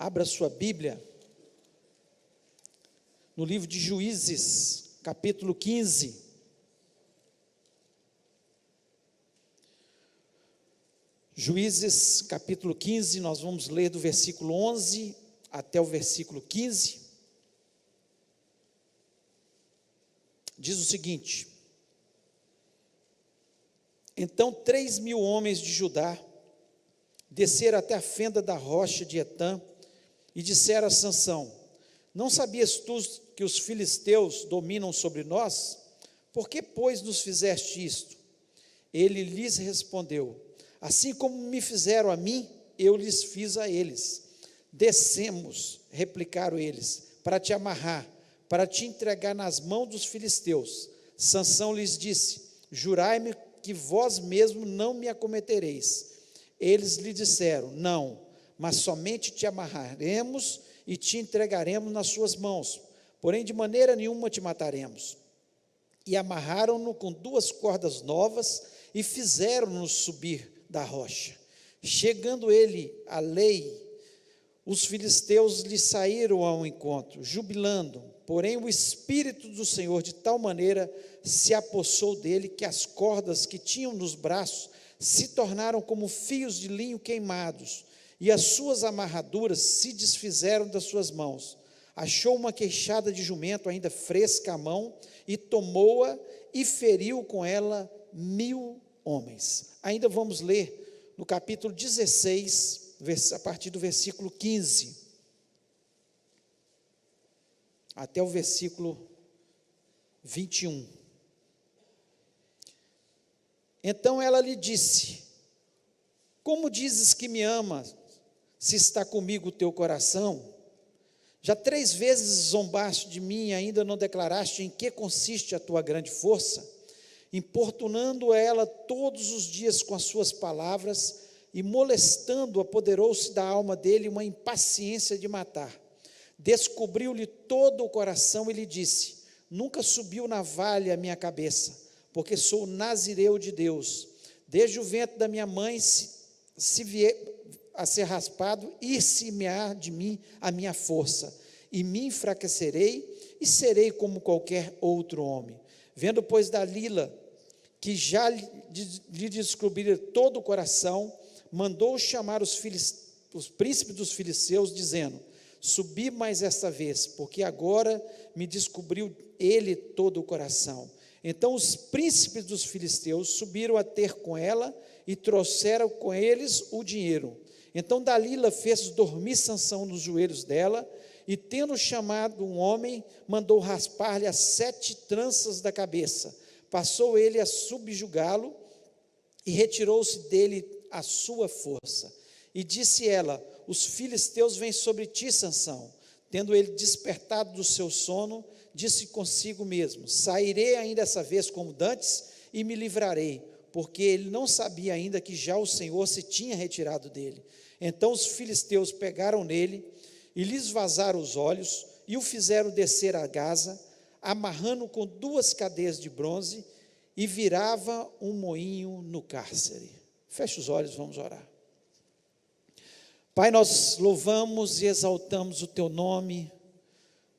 Abra sua Bíblia no livro de Juízes, capítulo 15. Juízes, capítulo 15, nós vamos ler do versículo 11 até o versículo 15. Diz o seguinte: Então 3.000 homens de Judá desceram até a fenda da rocha de Etã e disseram a Sansão: Não sabias tu que os filisteus dominam sobre nós? Por que, pois, nos fizeste isto? Ele lhes respondeu: Assim como me fizeram a mim, eu lhes fiz a eles. Descemos, replicaram eles, para te amarrar, para te entregar nas mãos dos filisteus. Sansão lhes disse: Jurai-me que vós mesmo não me acometereis. Eles lhe disseram: Não, mas somente te amarraremos e te entregaremos nas suas mãos, porém de maneira nenhuma te mataremos. E amarraram-no com 2 cordas novas e fizeram-no subir da rocha. Chegando ele à lei, os filisteus lhe saíram ao encontro, jubilando, porém o Espírito do Senhor de tal maneira se apossou dele, que as cordas que tinham nos braços se tornaram como fios de linho queimados, e as suas amarraduras se desfizeram das suas mãos. Achou uma queixada de jumento ainda fresca à mão, e tomou-a e feriu com ela 1.000 homens. Ainda vamos ler no capítulo 16, a partir do versículo 15, até o versículo 21. Então ela lhe disse: Como dizes que me amas, se está comigo o teu coração? Já 3 vezes zombaste de mim e ainda não declaraste em que consiste a tua grande força? Importunando ela todos os dias com as suas palavras e molestando-a, apoderou-se da alma dele uma impaciência de matar. Descobriu-lhe todo o coração e lhe disse: Nunca subiu navalha a minha cabeça, porque sou nazireu de Deus. Desde o ventre da minha mãe, se vier a ser raspado, ir-se-me-á de mim a minha força, e me enfraquecerei, e serei como qualquer outro homem. Vendo, pois, Dalila, que já lhe descobrira todo o coração, mandou chamar os príncipes dos filisteus, dizendo: Subi mais esta vez, porque agora me descobriu ele todo o coração. Então os príncipes dos filisteus subiram a ter com ela e trouxeram com eles o dinheiro. Então Dalila fez dormir Sansão nos joelhos dela, e tendo chamado um homem, mandou raspar-lhe as 7 tranças da cabeça. Passou ele a subjugá-lo e retirou-se dele a sua força. E disse ela: Os filisteus vêm sobre ti, Sansão. Tendo ele despertado do seu sono, disse consigo mesmo: Sairei ainda essa vez como dantes e me livrarei, porque ele não sabia ainda que já o Senhor se tinha retirado dele. Então os filisteus pegaram nele e lhes vazaram os olhos e o fizeram descer a Gaza, amarrando-o com 2 cadeias de bronze, e virava um moinho no cárcere. Feche os olhos, vamos orar. Pai, nós louvamos e exaltamos o teu nome.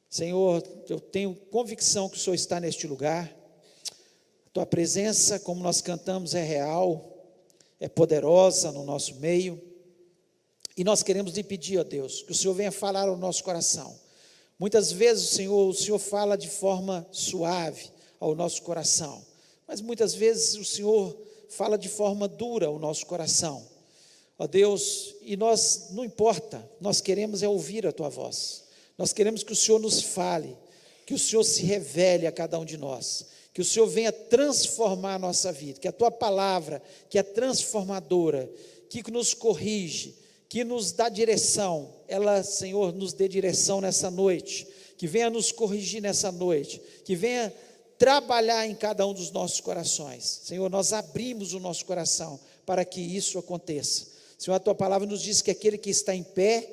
Senhor, eu tenho convicção que o Senhor está neste lugar. A tua presença, como nós cantamos, é real, é poderosa no nosso meio. E nós queremos lhe pedir, ó Deus, que o Senhor venha falar ao nosso coração. Muitas vezes, o Senhor fala de forma suave ao nosso coração, mas muitas vezes o Senhor fala de forma dura ao nosso coração. Ó Deus, e nós, não importa, nós queremos é ouvir a tua voz. Nós queremos que o Senhor nos fale, que o Senhor se revele a cada um de nós, que o Senhor venha transformar a nossa vida, que a tua palavra, que é transformadora, que nos corrige, que nos dá direção, ela, Senhor, nos dê direção nessa noite, que venha nos corrigir nessa noite, que venha trabalhar em cada um dos nossos corações. Senhor, nós abrimos o nosso coração para que isso aconteça. Senhor, a tua palavra nos diz que aquele que está em pé,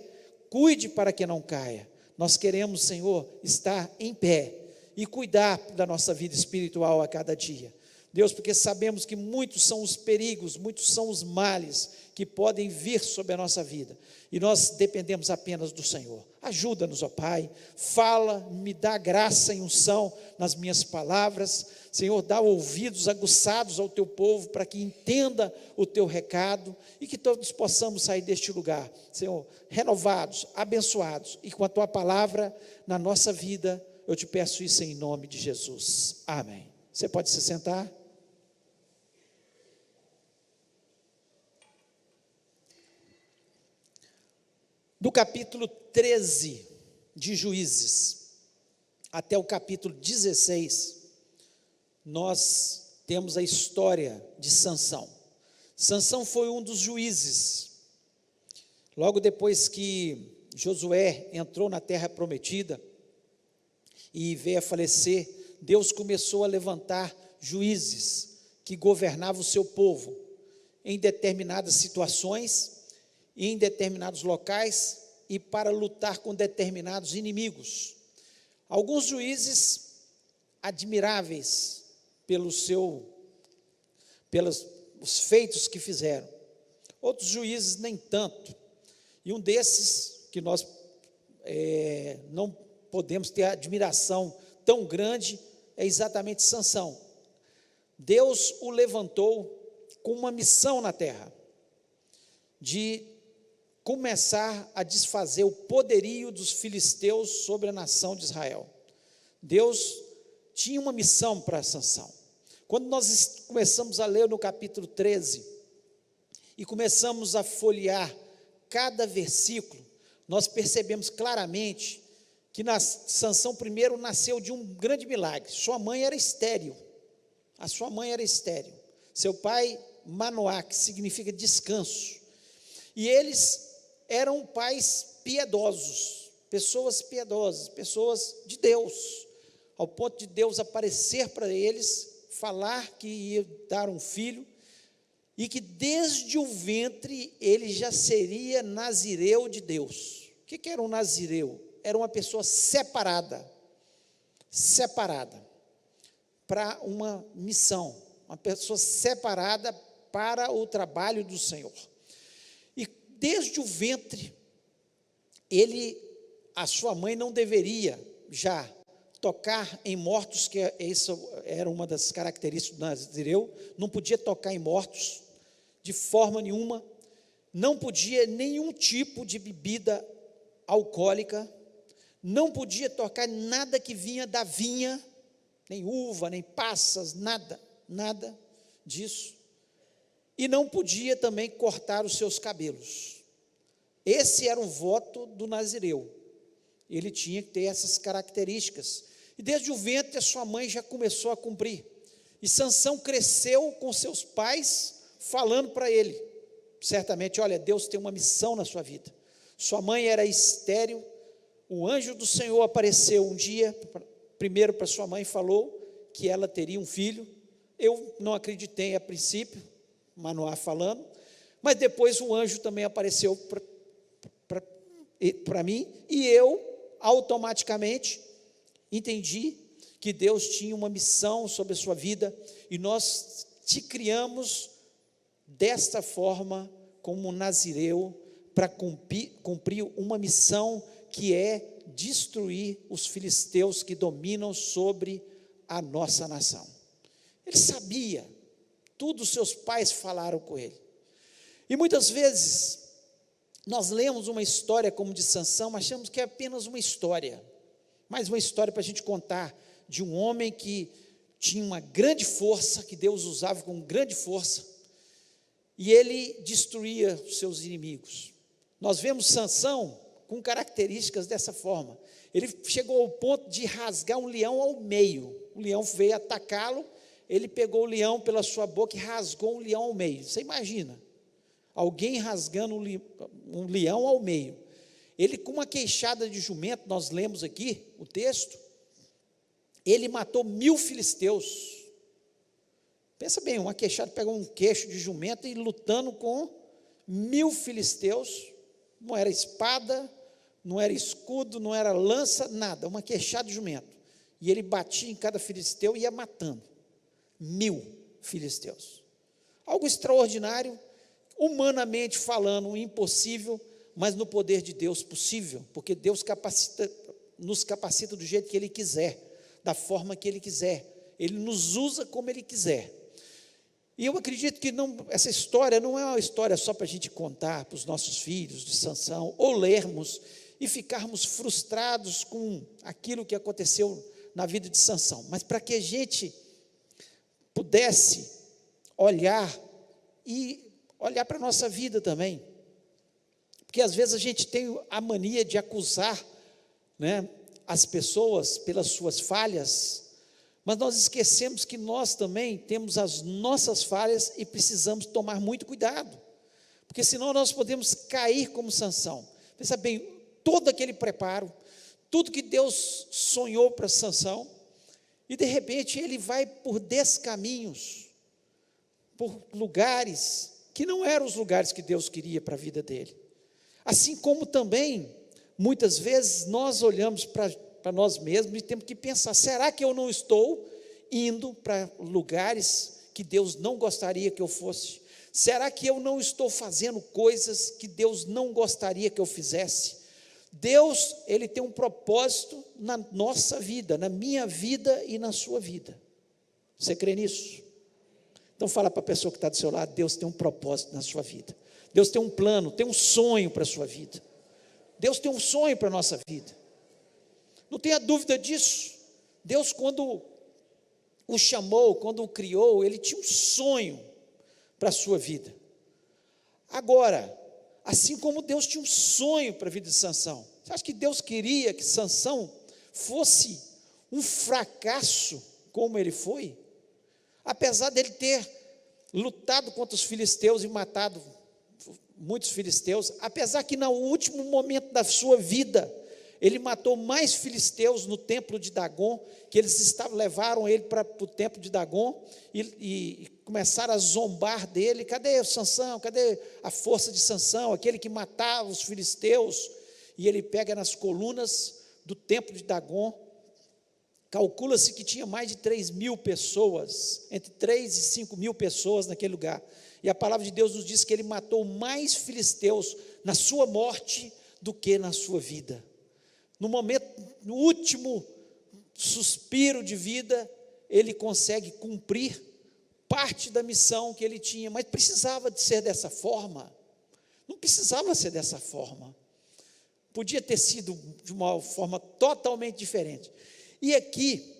cuide para que não caia. Nós queremos, Senhor, estar em pé e cuidar da nossa vida espiritual a cada dia. Deus, porque sabemos que muitos são os perigos, muitos são os males que podem vir sobre a nossa vida, e nós dependemos apenas do Senhor. Ajuda-nos, ó Pai, fala, me dá graça e unção nas minhas palavras, Senhor, dá ouvidos aguçados ao teu povo, para que entenda o teu recado, e que todos possamos sair deste lugar, Senhor, renovados, abençoados, e com a tua palavra na nossa vida. Eu te peço isso em nome de Jesus, amém. Você pode se sentar? Do capítulo 13 de Juízes até o capítulo 16, nós temos a história de Sansão. Sansão foi um dos juízes. Logo depois que Josué entrou na terra prometida e veio a falecer, Deus começou a levantar juízes que governavam o seu povo em determinadas situações, em determinados locais e para lutar com determinados inimigos. Alguns juízes admiráveis pelos os feitos que fizeram, outros juízes nem tanto, e um desses que nós não podemos ter admiração tão grande é exatamente Sansão. Deus o levantou com uma missão na terra, de começar a desfazer o poderio dos filisteus sobre a nação de Israel. Deus tinha uma missão para Sansão. Quando nós começamos a ler no capítulo 13, e começamos a folhear cada versículo, nós percebemos claramente que Sansão primeiro nasceu de um grande milagre. Sua mãe era estéril, seu pai Manoá, que significa descanso, e eles eram pais piedosos, pessoas piedosas, pessoas de Deus, ao ponto de Deus aparecer para eles, falar que ia dar um filho, e que desde o ventre ele já seria nazireu de Deus. O que era um nazireu? Era uma pessoa separada para uma missão, uma pessoa separada para o trabalho do Senhor. E desde o ventre, a sua mãe não deveria já tocar em mortos, que essa era uma das características do nazireu, não podia tocar em mortos de forma nenhuma, não podia nenhum tipo de bebida alcoólica, não podia tocar nada que vinha da vinha, nem uva, nem passas, nada disso, e não podia também cortar os seus cabelos. Esse era o voto do nazireu, ele tinha que ter essas características, e desde o ventre a sua mãe já começou a cumprir, e Sansão cresceu com seus pais, falando para ele, certamente, olha, Deus tem uma missão na sua vida. Sua mãe era estéril, o anjo do Senhor apareceu um dia, primeiro para sua mãe, falou que ela teria um filho. Eu não acreditei a princípio, Manoá falando, mas depois o anjo também apareceu para mim, e eu automaticamente entendi que Deus tinha uma missão sobre a sua vida, e nós te criamos desta forma como nazireu, para cumprir uma missão que é destruir os filisteus que dominam sobre a nossa nação. Ele sabia, tudo os seus pais falaram com ele, e muitas vezes nós lemos uma história como de Sansão, achamos que é apenas uma história, mais uma história para a gente contar, de um homem que tinha uma grande força, que Deus usava com grande força, e ele destruía os seus inimigos. Nós vemos Sansão com características dessa forma. Ele chegou ao ponto de rasgar um leão ao meio. O leão veio atacá-lo, ele pegou o leão pela sua boca e rasgou um leão ao meio. Você imagina, alguém rasgando um leão ao meio. Ele, com uma queixada de jumento, nós lemos aqui o texto, ele matou 1000 filisteus. Pensa bem, uma queixada, pegou um queixo de jumento e lutando com 1000 filisteus, não era espada, não era escudo, não era lança, nada, uma queixada de jumento, e ele batia em cada filisteu e ia matando, 1000, filisteus. Algo extraordinário, humanamente falando, impossível, mas no poder de Deus possível, porque Deus nos capacita do jeito que Ele quiser, da forma que Ele quiser, Ele nos usa como Ele quiser. E eu acredito que essa história não é uma história só para a gente contar para os nossos filhos de Sansão, ou lermos e ficarmos frustrados com aquilo que aconteceu na vida de Sansão, mas para que a gente pudesse olhar para a nossa vida também, porque às vezes a gente tem a mania de acusar, né, as pessoas pelas suas falhas, mas nós esquecemos que nós também temos as nossas falhas e precisamos tomar muito cuidado, porque senão nós podemos cair como Sansão. Pensa bem, todo aquele preparo, tudo que Deus sonhou para Sansão, e de repente ele vai por descaminhos, por lugares que não eram os lugares que Deus queria para a vida dele. Assim como também, muitas vezes nós olhamos para nós mesmos e temos que pensar, será que eu não estou indo para lugares que Deus não gostaria que eu fosse? Será que eu não estou fazendo coisas que Deus não gostaria que eu fizesse? Deus, Ele tem um propósito na nossa vida, na minha vida e na sua vida. Você crê nisso? Então fala para a pessoa que está do seu lado, Deus tem um propósito na sua vida. Deus tem um plano, tem um sonho para a sua vida. Deus tem um sonho para a nossa vida. Não tenha dúvida disso. Deus, quando o chamou, quando o criou, Ele tinha um sonho para a sua vida. Agora, assim como Deus tinha um sonho para a vida de Sansão, você acha que Deus queria que Sansão fosse um fracasso como ele foi? Apesar dele ter lutado contra os filisteus e matado muitos filisteus, apesar que no último momento da sua vida, ele matou mais filisteus no templo de Dagon, que eles levaram ele para o templo de Dagon e começaram a zombar dele. Cadê o Sansão? Cadê a força de Sansão? Aquele que matava os filisteus. E ele pega nas colunas do templo de Dagon. Calcula-se que tinha mais de 3.000 pessoas, entre 3 e 5.000 pessoas naquele lugar. E a palavra de Deus nos diz que ele matou mais filisteus na sua morte do que na sua vida. No momento, no último suspiro de vida, ele consegue cumprir parte da missão que ele tinha, mas precisava de ser dessa forma? Não precisava ser dessa forma. Podia ter sido de uma forma totalmente diferente. E aqui,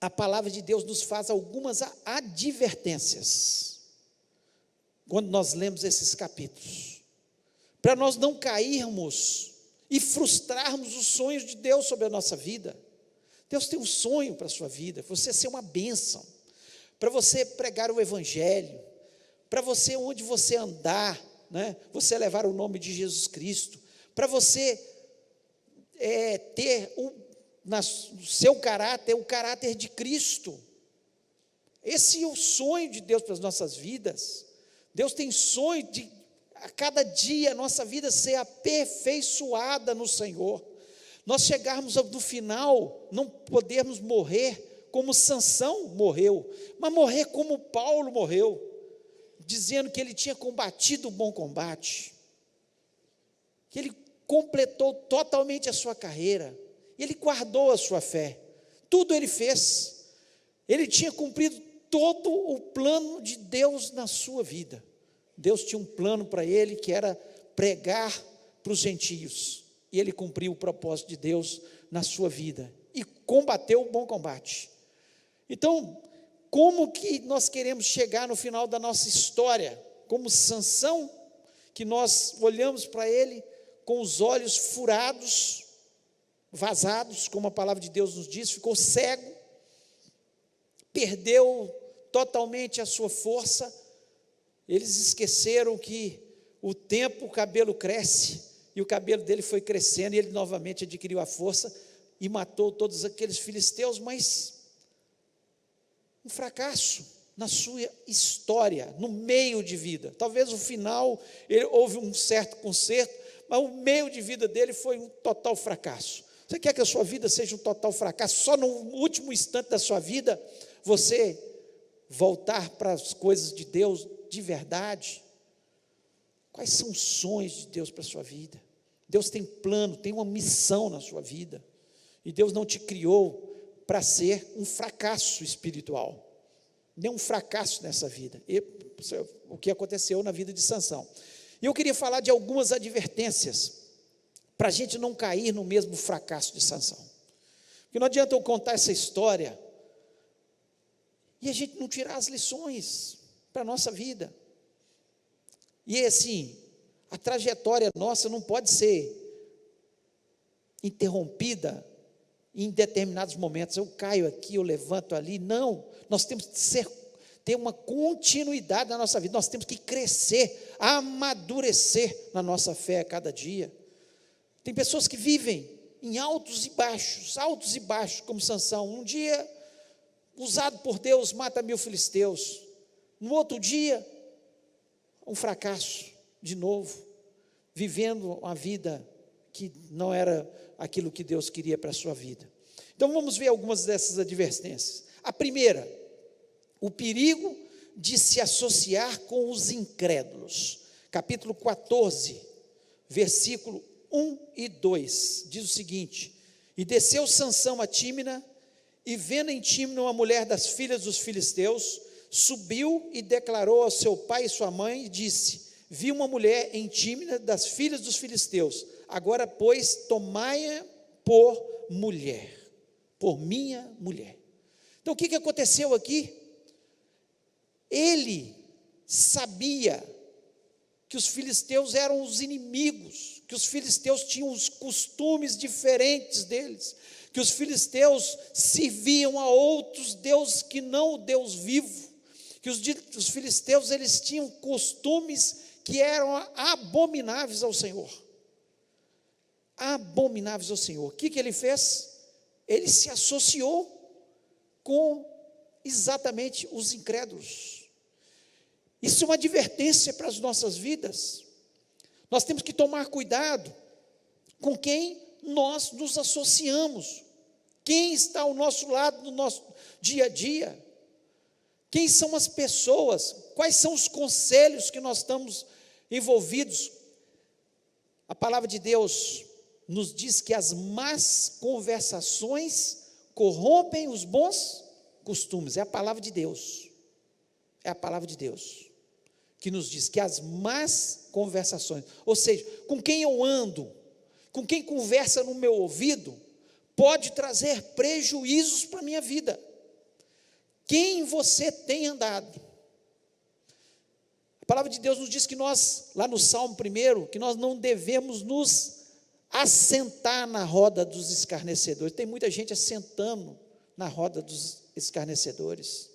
a palavra de Deus nos faz algumas advertências, quando nós lemos esses capítulos, para nós não cairmos e frustrarmos os sonhos de Deus sobre a nossa vida. Deus tem um sonho para a sua vida, para você ser uma bênção, para você pregar o Evangelho, para você, onde você andar, né, você levar o nome de Jesus Cristo, para você ter no seu caráter, o caráter de Cristo. Esse é o sonho de Deus para as nossas vidas. Deus tem sonho de, a cada dia, a nossa vida ser aperfeiçoada no Senhor. Nós chegarmos no final, não podermos morrer como Sansão morreu, mas morrer como Paulo morreu, dizendo que ele tinha combatido o bom combate, que ele completou totalmente a sua carreira, e ele guardou a sua fé, tudo ele fez, ele tinha cumprido todo o plano de Deus na sua vida. Deus tinha um plano para ele, que era pregar para os gentios, e ele cumpriu o propósito de Deus na sua vida, e combateu o bom combate. Então, como que nós queremos chegar no final da nossa história, como Sansão, que nós olhamos para ele com os olhos furados, vazados, como a palavra de Deus nos diz, ficou cego, perdeu totalmente a sua força. Eles esqueceram que o tempo, o cabelo cresce, e o cabelo dele foi crescendo, e ele novamente adquiriu a força, e matou todos aqueles filisteus, mas um fracasso na sua história, no meio de vida. Talvez o final, houve um certo conserto, mas o meio de vida dele foi um total fracasso. Você quer que a sua vida seja um total fracasso? Só no último instante da sua vida, você voltar para as coisas de Deus de verdade? Quais são os sonhos de Deus para a sua vida? Deus tem plano, tem uma missão na sua vida, e Deus não te criou para ser um fracasso espiritual, nem um fracasso nessa vida. O que aconteceu na vida de Sansão. E eu queria falar de algumas advertências, para a gente não cair no mesmo fracasso de Sansão, porque não adianta eu contar essa história, e a gente não tirar as lições para a nossa vida. E assim, a trajetória nossa não pode ser interrompida em determinados momentos. Eu caio aqui, eu levanto ali. Não, nós temos que ter uma continuidade na nossa vida. Nós temos que crescer, amadurecer na nossa fé a cada dia. Tem pessoas que vivem em altos e baixos, como Sansão. Um dia, usado por Deus, mata 1000 filisteus. No outro dia, um fracasso, de novo, vivendo uma vida que não era aquilo que Deus queria para a sua vida. Então vamos ver algumas dessas advertências. A primeira, o perigo de se associar com os incrédulos. Capítulo 14, versículo 1 e 2, diz o seguinte: e desceu Sansão a Tímina, e vendo em Tímina uma mulher das filhas dos filisteus, subiu e declarou ao seu pai e sua mãe, e disse: vi uma mulher em Tímina das filhas dos filisteus, agora pois tomai-a por mulher, por minha mulher. Então o que aconteceu aqui? Ele sabia que os filisteus eram os inimigos, que os filisteus tinham os costumes diferentes deles, que os filisteus serviam a outros deuses que não o Deus vivo, que os filisteus eles tinham costumes que eram abomináveis ao Senhor. Abomináveis ao Senhor. O que ele fez? Ele se associou com exatamente os incrédulos. Isso é uma advertência para as nossas vidas. Nós temos que tomar cuidado com quem nós nos associamos, quem está ao nosso lado no nosso dia a dia, quem são as pessoas, quais são os conselhos que nós estamos envolvidos. A palavra de Deus nos diz que as más conversações corrompem os bons costumes. É a palavra de Deus, é a palavra de Deus que nos diz que as más conversações, ou seja, com quem eu ando, com quem conversa no meu ouvido, pode trazer prejuízos para a minha vida. Quem você tem andado? A palavra de Deus nos diz que nós, lá no Salmo 1, que nós não devemos nos assentar na roda dos escarnecedores. Tem muita gente assentando na roda dos escarnecedores.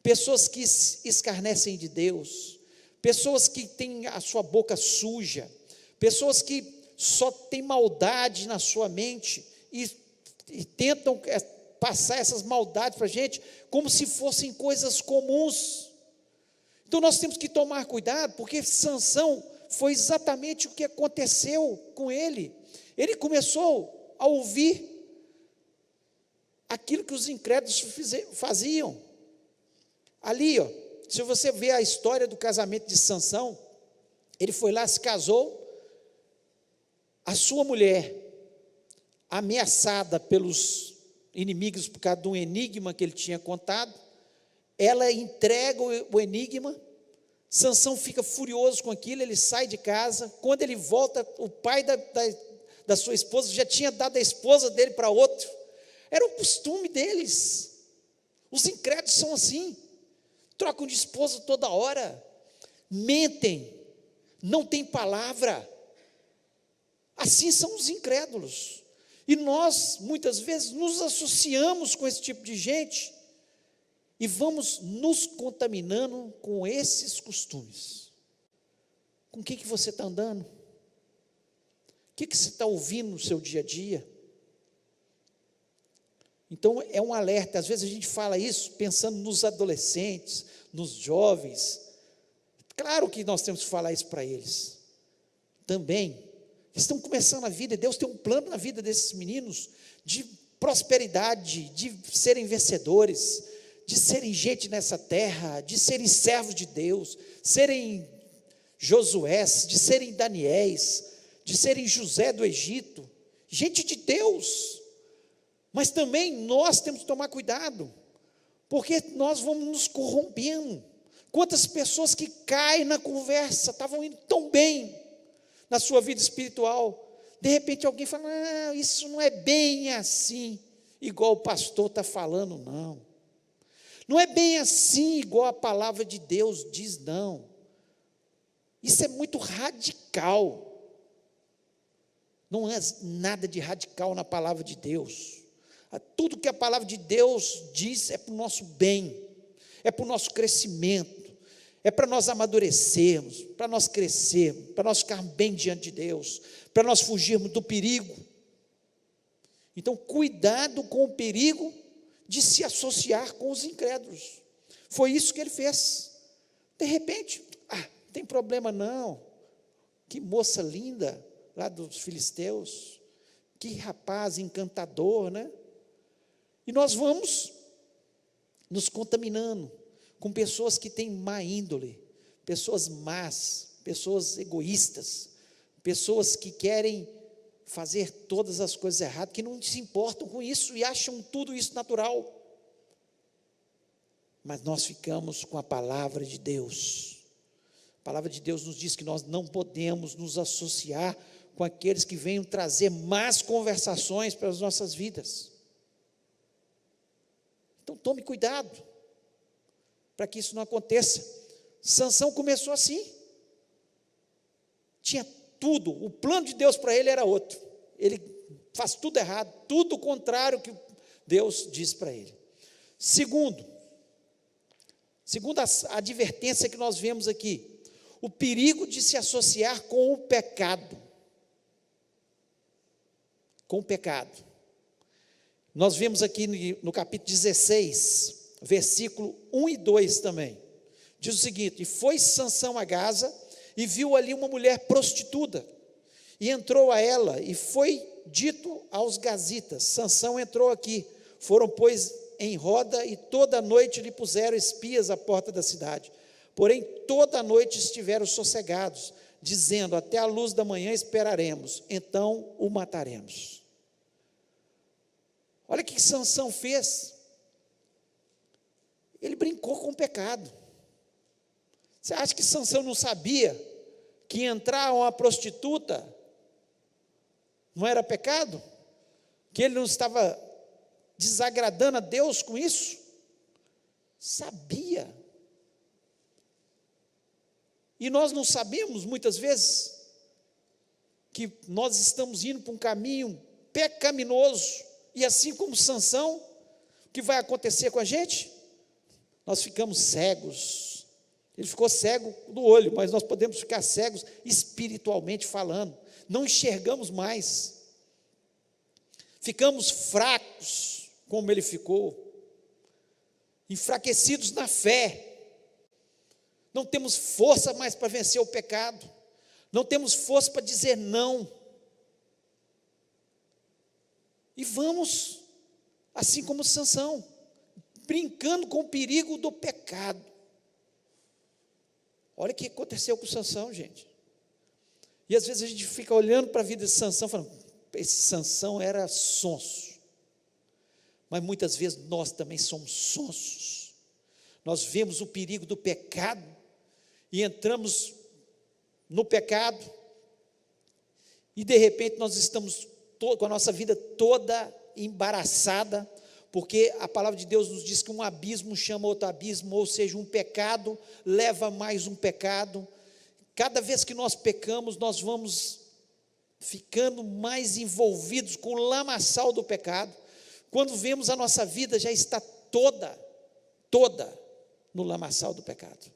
Pessoas que escarnecem de Deus, pessoas que têm a sua boca suja, pessoas que só têm maldade na sua mente e tentam passar essas maldades para a gente como se fossem coisas comuns. Então nós temos que tomar cuidado, porque Sansão foi exatamente o que aconteceu com ele. Ele começou a ouvir aquilo que os incrédulos faziam. Ali, se você ver a história do casamento de Sansão, ele foi lá, se casou, a sua mulher, ameaçada pelos inimigos por causa de um enigma que ele tinha contado, ela entrega o enigma. Sansão fica furioso com aquilo, ele sai de casa. Quando ele volta, o pai da sua esposa já tinha dado a esposa dele para outro. Era o costume deles. Os incrédulos são assim, trocam de esposa toda hora, mentem, não têm palavra. Assim são os incrédulos. E nós, muitas vezes, nos associamos com esse tipo de gente e vamos nos contaminando com esses costumes. Com que você está andando? O que você está ouvindo no seu dia a dia? Então, é um alerta. Às vezes a gente fala isso pensando nos adolescentes, nos jovens. Claro que nós temos que falar isso para eles também. Estão começando a vida, e Deus tem um plano na vida desses meninos, de prosperidade, de serem vencedores. de serem gente nessa terra, de serem servos de Deus, serem Josués, de serem Daniéis, de serem José do Egito, gente de Deus. Mas também nós temos que tomar cuidado, porque nós vamos nos corrompendo. Quantas pessoas que caem na conversa, estavam indo tão bem na sua vida espiritual, de repente alguém fala, não, isso não é bem assim, igual o pastor está falando, não. Não é bem assim, igual a palavra de Deus diz, não. Isso é muito radical. Não é nada de radical na palavra de Deus. Tudo que a palavra de Deus diz é para o nosso bem, é para o nosso crescimento, é para nós amadurecermos, para nós crescermos, para nós ficarmos bem diante de Deus, para nós fugirmos do perigo. Então, cuidado com o perigo de se associar com os incrédulos. Foi isso que ele fez. De repente, não tem problema não. Que moça linda, lá dos filisteus. Que rapaz encantador, né? E nós vamos nos contaminando com pessoas que têm má índole, pessoas más, pessoas egoístas, pessoas que querem fazer todas as coisas erradas, que não se importam com isso e acham tudo isso natural. Mas nós ficamos com a palavra de Deus. A palavra de Deus nos diz que nós não podemos nos associar com aqueles que venham trazer más conversações para as nossas vidas. Então tome cuidado, para que isso não aconteça. Sansão começou assim, tinha tudo, o plano de Deus para ele era outro, ele faz tudo errado, tudo o contrário que Deus diz para ele. Segunda advertência que nós vemos aqui, o perigo de se associar com o pecado. Com o pecado. Nós vemos aqui no capítulo 16, versículo 1 e 2 também. Diz o seguinte: e foi Sansão a Gaza, e viu ali uma mulher prostituta, e entrou a ela, e foi dito aos gazitas: Sansão entrou aqui. Foram, pois, em roda, e toda a noite lhe puseram espias à porta da cidade. Porém, toda a noite estiveram sossegados, dizendo: até a luz da manhã esperaremos, então o mataremos. Olha o que Sansão fez. Ele brincou com o pecado. Você acha que Sansão não sabia que entrar uma prostituta não era pecado? Que ele não estava desagradando a Deus com isso? Sabia. E nós não sabemos, muitas vezes, que nós estamos indo para um caminho pecaminoso, e assim como Sansão, o que vai acontecer com a gente? Nós ficamos cegos. Ele ficou cego do olho, mas nós podemos ficar cegos espiritualmente falando, não enxergamos mais, ficamos fracos, como ele ficou, enfraquecidos na fé, não temos força mais para vencer o pecado, não temos força para dizer não, e vamos, assim como Sansão, brincando com o perigo do pecado. Olha o que aconteceu com Sansão, gente. E às vezes a gente fica olhando para a vida de Sansão, falando, esse Sansão era sonso. Mas muitas vezes nós também somos sonsos. Nós vemos o perigo do pecado, e entramos no pecado, e de repente nós estamos com a nossa vida toda embaraçada, porque a palavra de Deus nos diz que um abismo chama outro abismo, ou seja, um pecado leva mais um pecado. Cada vez que nós pecamos, nós vamos ficando mais envolvidos com o lamaçal do pecado. Quando vemos, a nossa vida já está toda no lamaçal do pecado.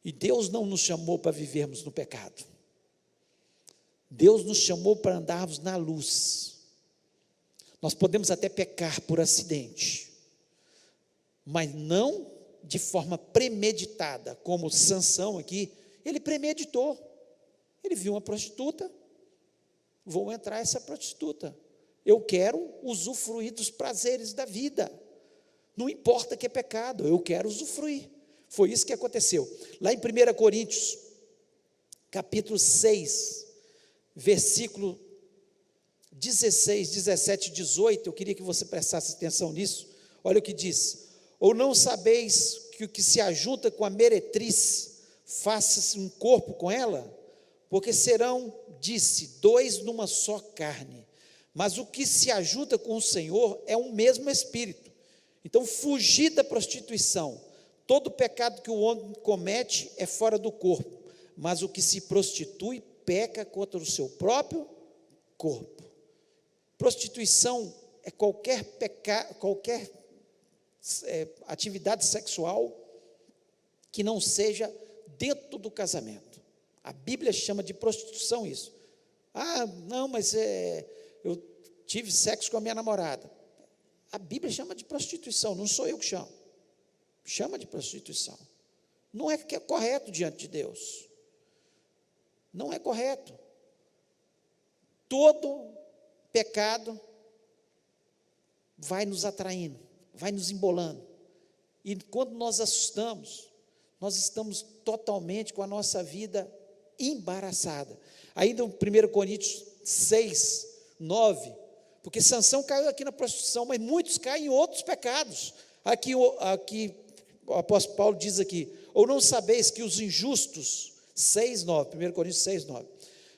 E Deus não nos chamou para vivermos no pecado. Deus nos chamou para andarmos na luz. Nós podemos até pecar por acidente, mas não de forma premeditada, como Sansão aqui. Ele premeditou. Ele viu uma prostituta, vou entrar essa prostituta. Eu quero usufruir dos prazeres da vida. Não importa que é pecado, eu quero usufruir. Foi isso que aconteceu. Lá em 1 Coríntios, capítulo 6, versículo 16, 17 e 18, eu queria que você prestasse atenção nisso. Olha o que diz: ou não sabeis que o que se ajunta com a meretriz, faça-se um corpo com ela? Porque serão, disse, dois numa só carne. Mas o que se ajunta com o Senhor é um mesmo Espírito. Então, fugir da prostituição. Todo pecado que o homem comete é fora do corpo, mas o que se prostitui peca contra o seu próprio corpo. Prostituição é qualquer pecado, qualquer atividade sexual que não seja dentro do casamento. A Bíblia chama de prostituição isso. Ah, não, mas eu tive sexo com a minha namorada. A Bíblia chama de prostituição, não sou eu que chamo. Chama de prostituição. Não é que é correto diante de Deus. Não é correto. Todo pecado vai nos atraindo, vai nos embolando. E quando nós assustamos, nós estamos totalmente com a nossa vida embaraçada. Ainda em 1 Coríntios 6, 9, porque Sansão caiu aqui na prostituição, mas muitos caem em outros pecados. Aqui o apóstolo Paulo diz aqui: ou não sabeis que os injustos, 6, 9, 1 Coríntios 6, 9,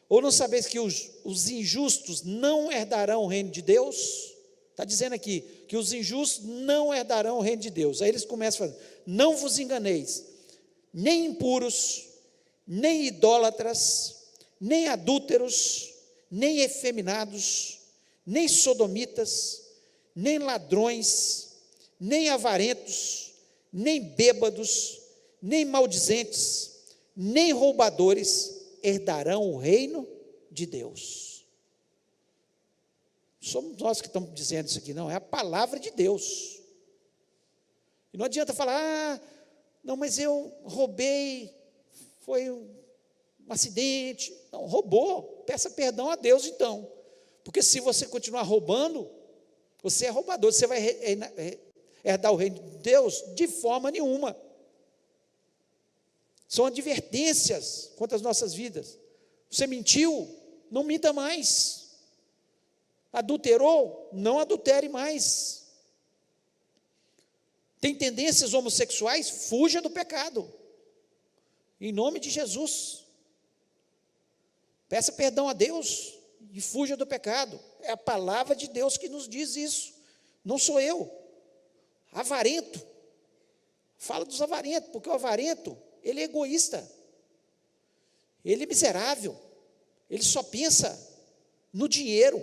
ou não sabeis que os injustos não herdarão o reino de Deus? Está dizendo aqui, que os injustos não herdarão o reino de Deus. Aí eles começam a falar: não vos enganeis, nem impuros, nem idólatras, nem adúlteros, nem efeminados, nem sodomitas, nem ladrões, nem avarentos, nem bêbados, nem maldizentes, nem roubadores herdarão o reino de Deus. Somos nós que estamos dizendo isso aqui, não, é a palavra de Deus. E não adianta falar: não, mas eu roubei, foi um acidente. Não, roubou, peça perdão a Deus então, porque se você continuar roubando, você é roubador, você vai herdar o reino de Deus? De forma nenhuma. São advertências quanto às nossas vidas. Você mentiu? Não minta mais. Adulterou? Não adultere mais. Tem tendências homossexuais? Fuja do pecado. Em nome de Jesus. Peça perdão a Deus e fuja do pecado. É a palavra de Deus que nos diz isso. Não sou eu. Avarento. Fala dos avarentos, porque o avarento, ele é egoísta. Ele é miserável. Ele só pensa no dinheiro.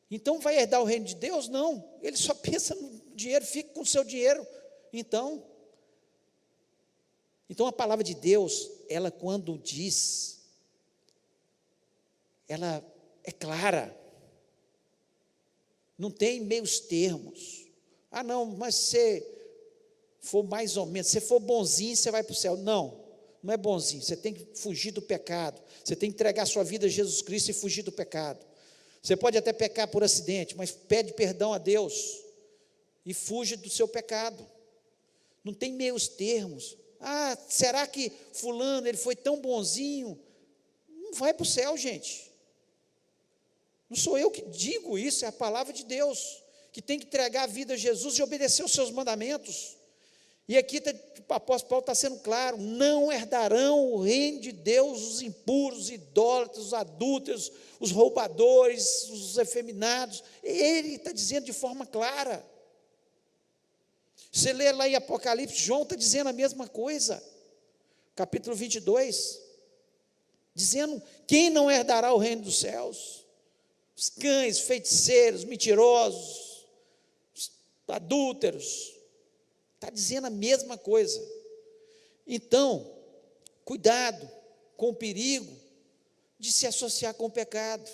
Então vai herdar o reino de Deus? Não. Ele só pensa no dinheiro, fica com o seu dinheiro. Então a palavra de Deus, ela quando diz, ela é clara. Não tem meios termos. Ah, não, mas se for mais ou menos, se for bonzinho, você vai para o céu. Não, não é bonzinho. Você tem que fugir do pecado. Você tem que entregar a sua vida a Jesus Cristo e fugir do pecado. Você pode até pecar por acidente, mas pede perdão a Deus e fuja do seu pecado. Não tem meios termos. Ah, será que fulano, ele foi tão bonzinho? Não vai para o céu, gente. Não sou eu que digo isso, é a palavra de Deus, que tem que entregar a vida a Jesus e obedecer os seus mandamentos. E aqui o apóstolo Paulo está sendo claro: não herdarão o reino de Deus os impuros, os idólatras, os adúlteros, os roubadores, os efeminados. Ele está dizendo de forma clara. Você lê lá em Apocalipse, João está dizendo a mesma coisa, capítulo 22, dizendo: quem não herdará o reino dos céus? Os cães, feiticeiros, mentirosos, os adúlteros. Está dizendo a mesma coisa. Então, cuidado com o perigo de se associar com o pecado.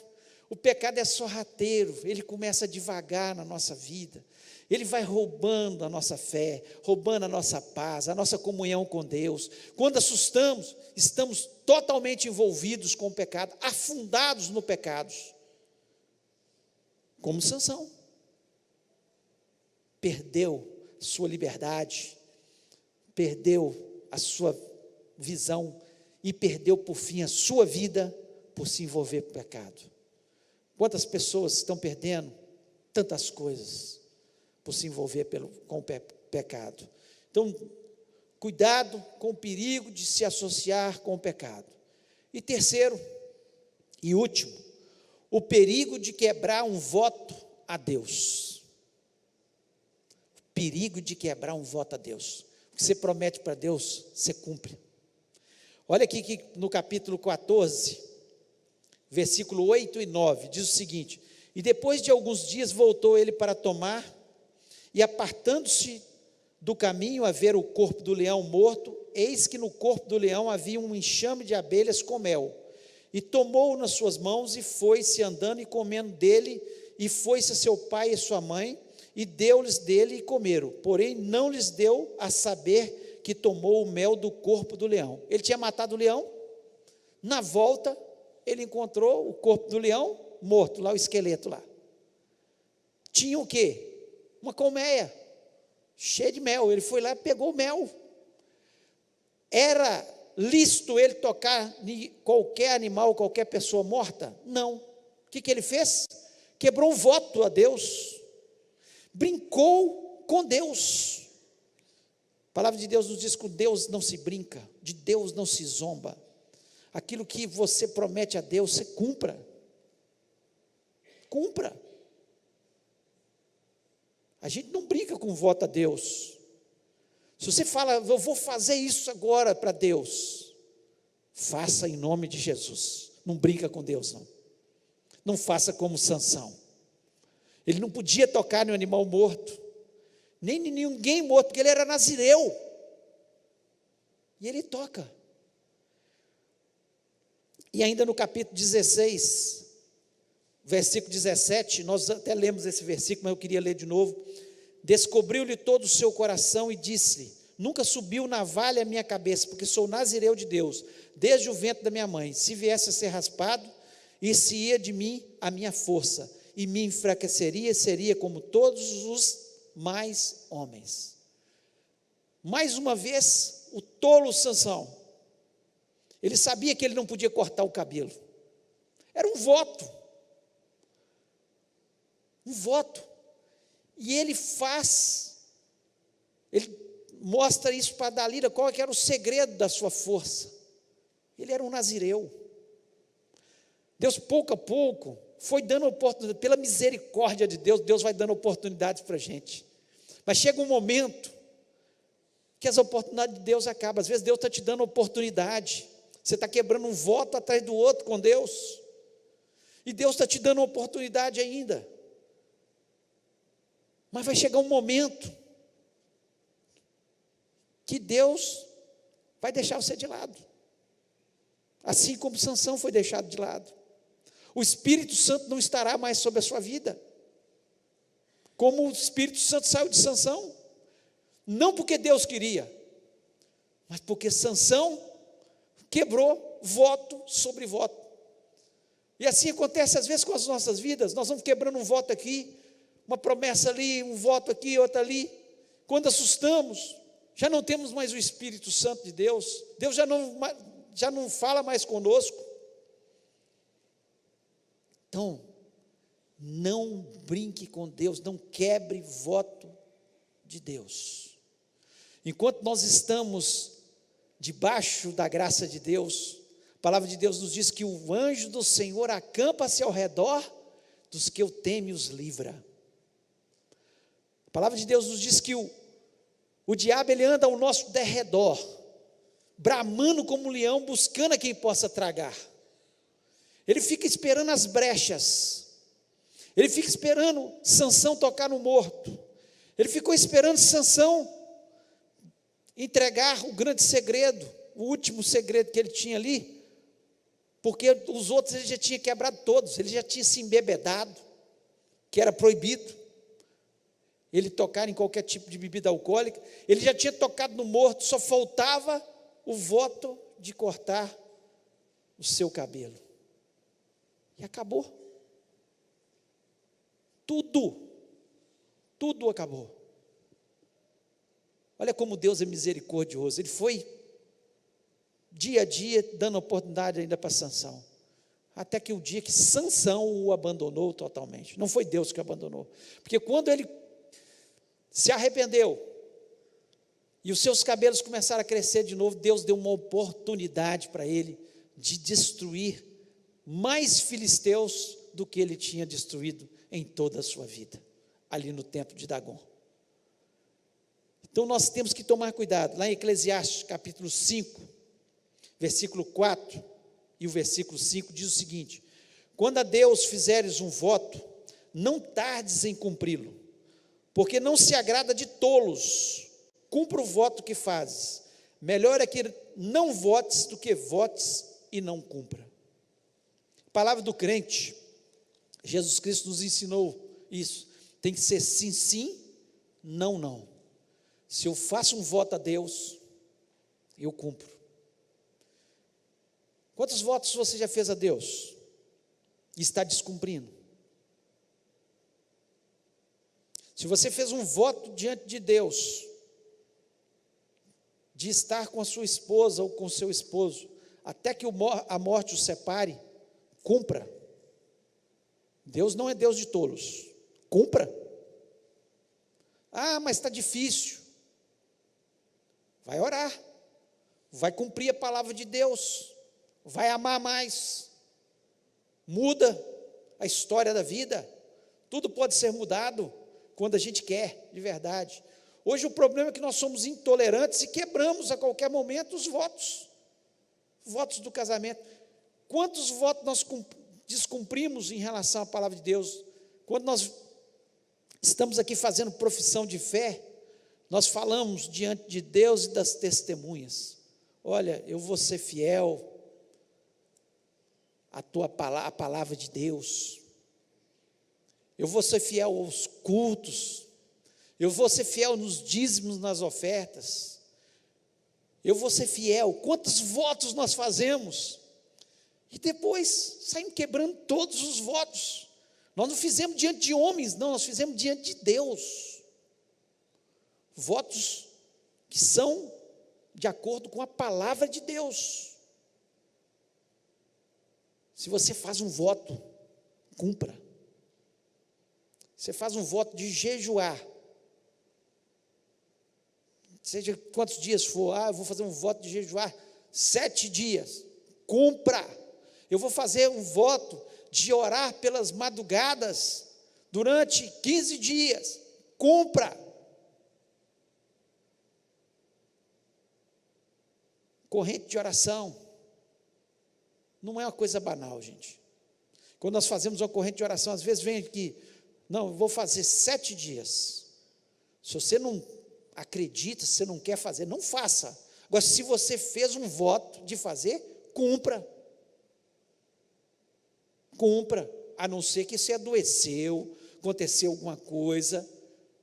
O pecado é sorrateiro, ele começa devagar na nossa vida. Ele vai roubando a nossa fé, roubando a nossa paz, a nossa comunhão com Deus. Quando assustamos, estamos totalmente envolvidos com o pecado, afundados no pecado, como Sansão. perdeu sua liberdade, perdeu a sua visão e perdeu por fim a sua vida por se envolver com o pecado. Quantas pessoas estão perdendo tantas coisas por se envolver com o pecado? Então, cuidado com o perigo de se associar com o pecado. E terceiro e último, o perigo de quebrar um voto a Deus. O perigo de quebrar um voto a Deus. O que você promete para Deus, você cumpre. Olha aqui que no capítulo 14, versículo 8 e 9, diz o seguinte: e depois de alguns dias voltou ele para tomar, e apartando-se do caminho a ver o corpo do leão morto, eis que no corpo do leão havia um enxame de abelhas com mel, e tomou-o nas suas mãos, e foi-se andando e comendo dele, e foi-se a seu pai e sua mãe, e deu-lhes dele e comeram, porém não lhes deu a saber que tomou o mel do corpo do leão. Ele tinha matado o leão, na volta ele encontrou o corpo do leão morto, lá o esqueleto lá. Tinha o quê? Uma colmeia, cheia de mel. Ele foi lá e pegou o mel. Era lícito ele tocar em qualquer animal, qualquer pessoa morta? Não. O que ele fez? Quebrou um voto a Deus, brincou com Deus. A palavra de Deus nos diz que com Deus não se brinca, de Deus não se zomba. Aquilo que você promete a Deus, você cumpra. Cumpra. A gente não brinca com voto a Deus. Se você fala, eu vou fazer isso agora para Deus, faça em nome de Jesus. Não brinca com Deus, não. Não faça como Sansão. Ele não podia tocar no animal morto, nem em ninguém morto, porque ele era nazireu. E ele toca. E ainda no capítulo 16, versículo 17, nós até lemos esse versículo, mas eu queria ler de novo. Descobriu-lhe todo o seu coração e disse-lhe: nunca subiu navalha a minha cabeça, porque sou nazireu de Deus, desde o ventre da minha mãe. Se viesse a ser raspado, isso ia de mim a minha força, e me enfraqueceria, seria como todos os mais homens. Mais uma vez, o tolo Sansão, ele sabia que ele não podia cortar o cabelo, era um voto, e ele mostra isso para Dalila, qual que era o segredo da sua força. Ele era um nazireu. Deus, pouco a pouco, foi dando oportunidade, pela misericórdia de Deus, Deus vai dando oportunidades para a gente, mas chega um momento que as oportunidades de Deus acabam. Às vezes Deus está te dando oportunidade, você está quebrando um voto atrás do outro com Deus, e Deus está te dando uma oportunidade ainda, mas vai chegar um momento que Deus vai deixar você de lado, assim como Sansão foi deixado de lado. O Espírito Santo não estará mais sobre a sua vida, como o Espírito Santo saiu de Sansão, não porque Deus queria, mas porque Sansão quebrou voto sobre voto. E assim acontece às vezes com as nossas vidas. Nós vamos quebrando um voto aqui, uma promessa ali, um voto aqui, outra ali. Quando assustamos, já não temos mais o Espírito Santo de Deus, Deus já não fala mais conosco. Então, não brinque com Deus, não quebre voto de Deus. Enquanto nós estamos debaixo da graça de Deus, a palavra de Deus nos diz que o anjo do Senhor acampa-se ao redor dos que o temem e os livra. A palavra de Deus nos diz que o diabo ele anda ao nosso derredor, bramando como um leão, buscando a quem possa tragar. Ele fica esperando as brechas, ele fica esperando Sansão tocar no morto, ele ficou esperando Sansão entregar o grande segredo, o último segredo que ele tinha ali, porque os outros ele já tinha quebrado todos, ele já tinha se embebedado, que era proibido ele tocar em qualquer tipo de bebida alcoólica, ele já tinha tocado no morto, só faltava o voto de cortar o seu cabelo, e acabou, tudo acabou. Olha como Deus é misericordioso. Ele foi dia a dia dando oportunidade ainda para Sansão, até que o dia que Sansão o abandonou totalmente. Não foi Deus que o abandonou, porque quando ele se arrependeu e os seus cabelos começaram a crescer de novo, Deus deu uma oportunidade para ele de destruir mais filisteus do que ele tinha destruído em toda a sua vida, ali no templo de Dagom. Então nós temos que tomar cuidado. Lá em Eclesiastes capítulo 5, versículo 4 e o versículo 5 diz o seguinte: quando a Deus fizeres um voto, não tardes em cumpri-lo, porque não se agrada de tolos. Cumpra o voto que fazes. Melhor é que não votes do que votes e não cumpra. Palavra do crente, Jesus Cristo nos ensinou isso. Tem que ser sim, sim, não, não. Se eu faço um voto a Deus, eu cumpro. Quantos votos você já fez a Deus e está descumprindo? Se você fez um voto diante de Deus, de estar com a sua esposa ou com o seu esposo, até que a morte o separe, cumpra. Deus não é Deus de tolos, cumpra. Ah, mas está difícil. Vai orar, vai cumprir a palavra de Deus, vai amar mais, muda a história da vida. Tudo pode ser mudado quando a gente quer, de verdade. Hoje o problema é que nós somos intolerantes e quebramos a qualquer momento os votos do casamento. Quantos votos nós descumprimos em relação à palavra de Deus? Quando nós estamos aqui fazendo profissão de fé, nós falamos diante de Deus e das testemunhas: olha, eu vou ser fiel à à palavra de Deus, eu vou ser fiel aos cultos, eu vou ser fiel nos dízimos, nas ofertas, eu vou ser fiel. Quantos votos nós fazemos? E depois saímos quebrando todos os votos. Nós não fizemos diante de homens, não, nós fizemos diante de Deus. Votos que são de acordo com a palavra de Deus. Se você faz um voto, cumpra. Você faz um voto de jejuar, seja quantos dias for, eu vou fazer um voto de jejuar 7 dias, cumpra. Eu vou fazer um voto de orar pelas madrugadas durante 15 dias, cumpra. Corrente de oração não é uma coisa banal, gente. Quando nós fazemos uma corrente de oração, às vezes vem aqui, não, eu vou fazer 7 dias. Se você não acredita, se você não quer fazer, não faça. Agora, se você fez um voto de fazer, cumpra. Cumpra, a não ser que você adoeceu, aconteceu alguma coisa,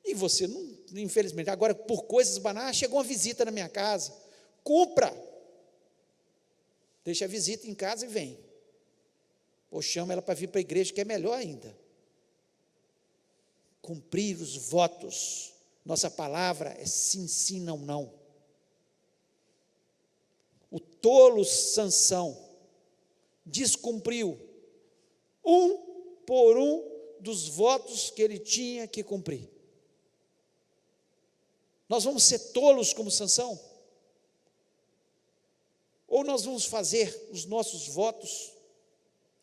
e você não, infelizmente, agora por coisas banais, chegou uma visita na minha casa, cumpra. Deixa a visita em casa e vem. Ou chama ela para vir para a igreja, que é melhor ainda. Cumprir os votos. Nossa palavra é sim, sim, não, não. O tolo Sansão descumpriu um por um dos votos que ele tinha que cumprir. Nós vamos ser tolos como Sansão? Ou nós vamos fazer os nossos votos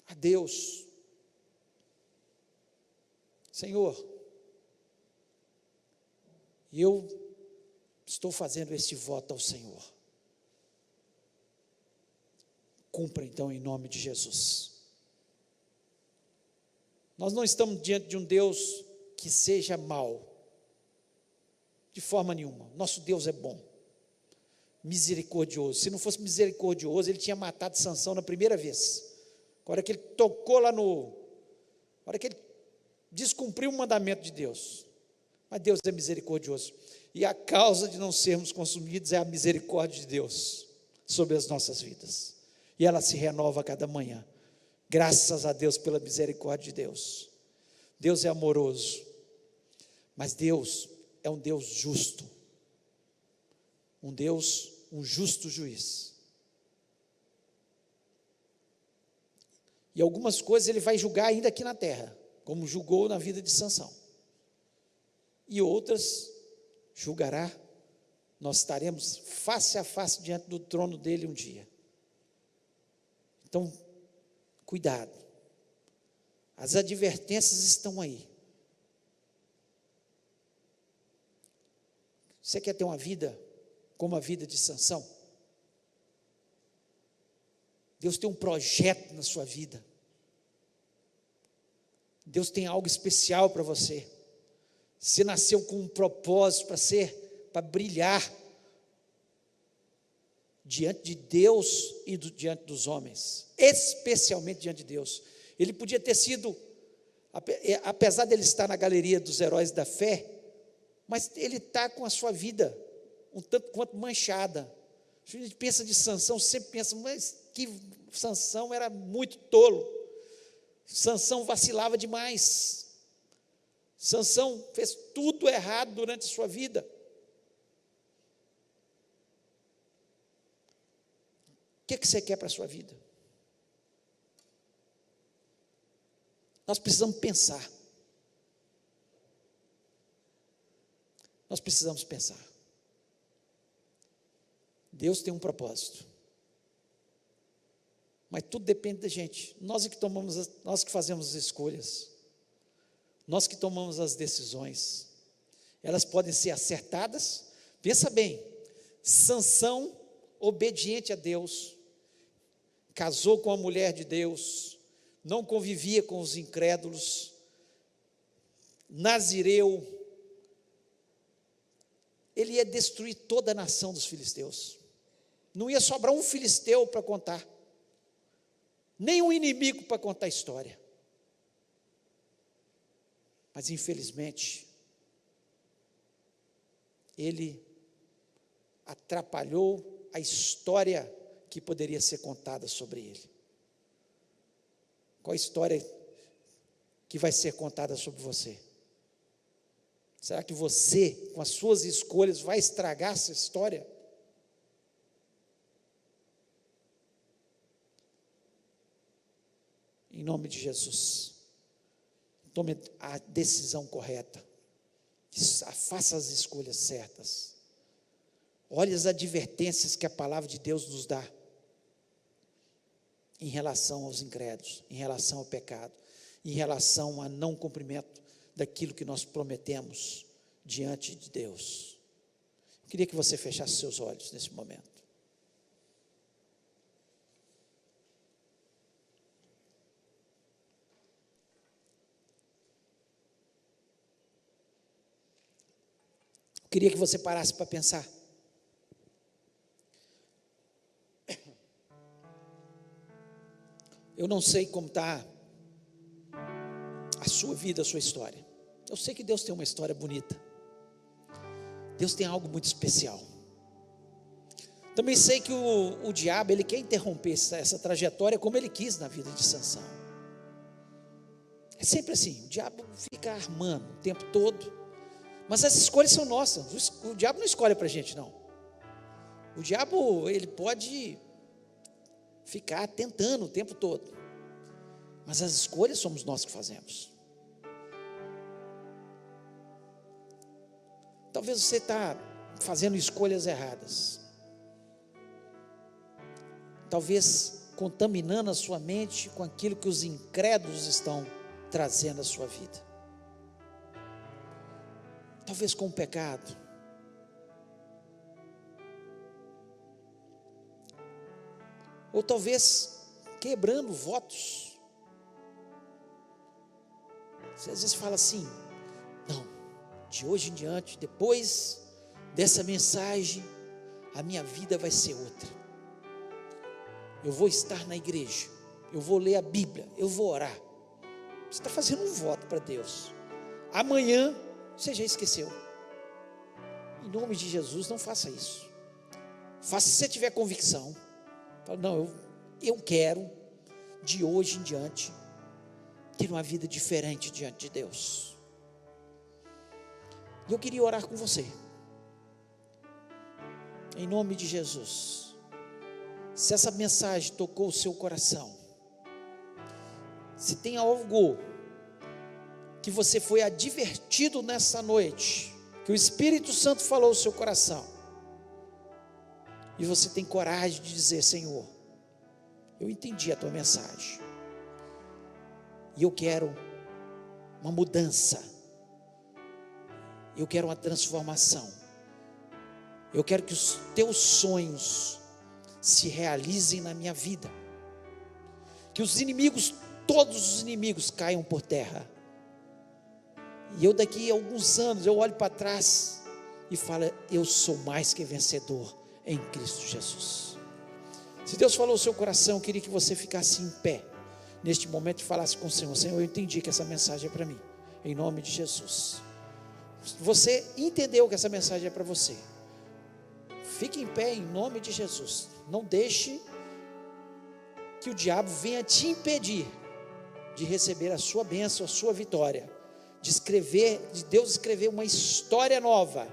a Deus? Senhor, eu estou fazendo esse voto ao Senhor. Cumpra então em nome de Jesus. Nós não estamos diante de um Deus que seja mau, de forma nenhuma. Nosso Deus é bom, misericordioso. Se não fosse misericordioso, ele tinha matado Sansão na primeira vez. A hora que ele tocou lá a hora que ele descumpriu o mandamento de Deus. Mas Deus é misericordioso, e a causa de não sermos consumidos é a misericórdia de Deus sobre as nossas vidas, e ela se renova a cada manhã. Graças a Deus pela misericórdia de Deus. Deus é amoroso, mas Deus é um Deus justo. um Deus, um justo juiz. E algumas coisas ele vai julgar ainda aqui na terra, como julgou na vida de Sansão. E outras julgará, nós estaremos face a face diante do trono dele um dia. Então, cuidado. As advertências estão aí. Você quer ter uma vida como a vida de Sansão? Deus tem um projeto na sua vida. Deus tem algo especial para você. Você nasceu com um propósito para brilhar diante de Deus e diante dos homens, especialmente diante de Deus. Ele podia ter sido, apesar dele estar na galeria dos heróis da fé, mas ele está com a sua vida um tanto quanto manchada. A gente pensa de Sansão, sempre pensa, mas que Sansão era muito tolo, Sansão vacilava demais, Sansão fez tudo errado durante a sua vida. O que você quer para a sua vida? Nós precisamos pensar. Nós precisamos pensar. Deus tem um propósito. Mas tudo depende da gente. Nós que fazemos as escolhas. Nós que tomamos as decisões. Elas podem ser acertadas. Pensa bem, Sansão, obediente a Deus, casou com a mulher de Deus, não convivia com os incrédulos, nazireu, ele ia destruir toda a nação dos filisteus, não ia sobrar um filisteu para contar, nem um inimigo para contar a história, mas infelizmente, ele atrapalhou a história que poderia ser contada sobre ele. Qual a história que vai ser contada sobre você? Será que você, com as suas escolhas, vai estragar essa história? Em nome de Jesus, tome a decisão correta, faça as escolhas certas, olhe as advertências que a palavra de Deus nos dá, em relação aos incrédulos, em relação ao pecado, em relação a não cumprimento daquilo que nós prometemos diante de Deus. Eu queria que você fechasse seus olhos nesse momento. Eu queria que você parasse para pensar. Eu não sei como está a sua vida, a sua história. Eu sei que Deus tem uma história bonita. Deus tem algo muito especial. Também sei que o diabo, ele quer interromper essa trajetória como ele quis na vida de Sansão. É sempre assim, o diabo fica armando o tempo todo, mas as escolhas são nossas. O diabo não escolhe para a gente, não. O diabo, ele pode ficar tentando o tempo todo, mas as escolhas somos nós que fazemos. Talvez você está fazendo escolhas erradas, talvez contaminando a sua mente com aquilo que os incrédulos estão trazendo à sua vida, talvez com o pecado, ou talvez quebrando votos. Você às vezes fala assim: não, de hoje em diante, depois dessa mensagem, a minha vida vai ser outra. Eu vou estar na igreja, eu vou ler a Bíblia, eu vou orar. Você está fazendo um voto para Deus. Amanhã você já esqueceu. Em nome de Jesus, não faça isso. Faça se você tiver convicção. Fala: não, eu quero de hoje em diante ter uma vida diferente diante de Deus. E eu queria orar com você. em nome de Jesus, se essa mensagem tocou o seu coração, se tem algo que você foi advertido nessa noite, que o Espírito Santo falou ao seu coração, e você tem coragem de dizer: Senhor, eu entendi a tua mensagem, e eu quero uma mudança, eu quero uma transformação, eu quero que os teus sonhos se realizem na minha vida, que os inimigos, todos os inimigos caiam por terra, e eu daqui a alguns anos, eu olho para trás e falo: eu sou mais que vencedor em Cristo Jesus. Se Deus falou ao seu coração, eu queria que você ficasse em pé neste momento e falasse com o Senhor: Senhor, eu entendi que essa mensagem é para mim, em nome de Jesus. Você entendeu que essa mensagem é para você? Fique em pé em nome de Jesus. Não deixe que o diabo venha te impedir de receber a sua bênção, a sua vitória, de Deus escrever uma história nova.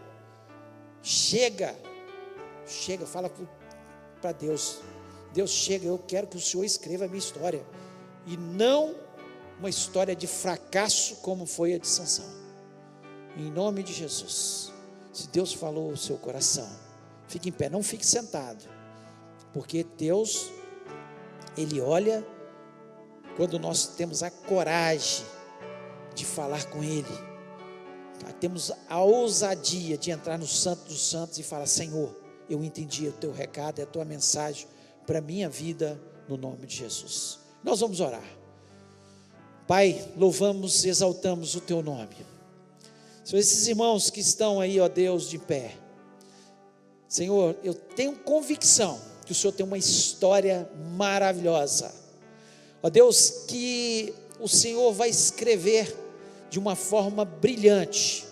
Chega, fala para Deus: Deus, chega, eu quero que o Senhor escreva a minha história, e não uma história de fracasso como foi a de Sansão, em nome de Jesus. Se Deus falou ao seu coração, fique em pé, não fique sentado, porque Deus, Ele olha quando nós temos a coragem de falar com Ele, temos a ousadia de entrar no Santo dos Santos e falar: Senhor, eu entendi o teu recado, é a tua mensagem para a minha vida, no nome de Jesus. Nós vamos orar. Pai, louvamos e exaltamos o teu nome. São esses irmãos que estão aí, ó Deus, de pé. Senhor, eu tenho convicção que o Senhor tem uma história maravilhosa, ó Deus, que o Senhor vai escrever de uma forma brilhante.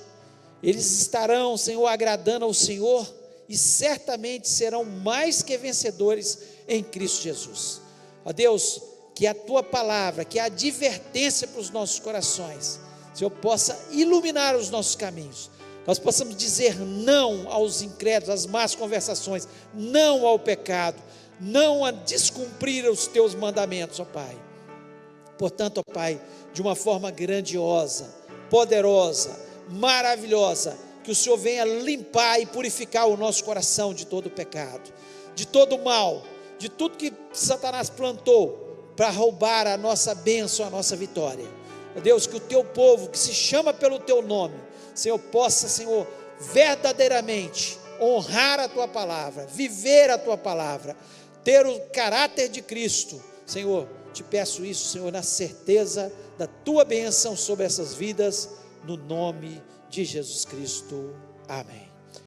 Eles estarão, Senhor, agradando ao Senhor, e certamente serão mais que vencedores em Cristo Jesus. Ó Deus, que a tua palavra, que a advertência para os nossos corações, Senhor, possa iluminar os nossos caminhos, nós possamos dizer não aos incrédulos, às más conversações, não ao pecado, não a descumprir os teus mandamentos, ó Pai. Portanto, ó Pai, de uma forma grandiosa, poderosa, maravilhosa, que o Senhor venha limpar e purificar o nosso coração de todo o pecado, de todo o mal, de tudo que Satanás plantou para roubar a nossa bênção, a nossa vitória. Ó Deus, que o teu povo, que se chama pelo teu nome, Senhor, possa, Senhor, verdadeiramente honrar a tua palavra, viver a tua palavra, ter o caráter de Cristo. Senhor, te peço isso, Senhor, na certeza da tua bênção sobre essas vidas, no nome de Jesus Cristo. Amém.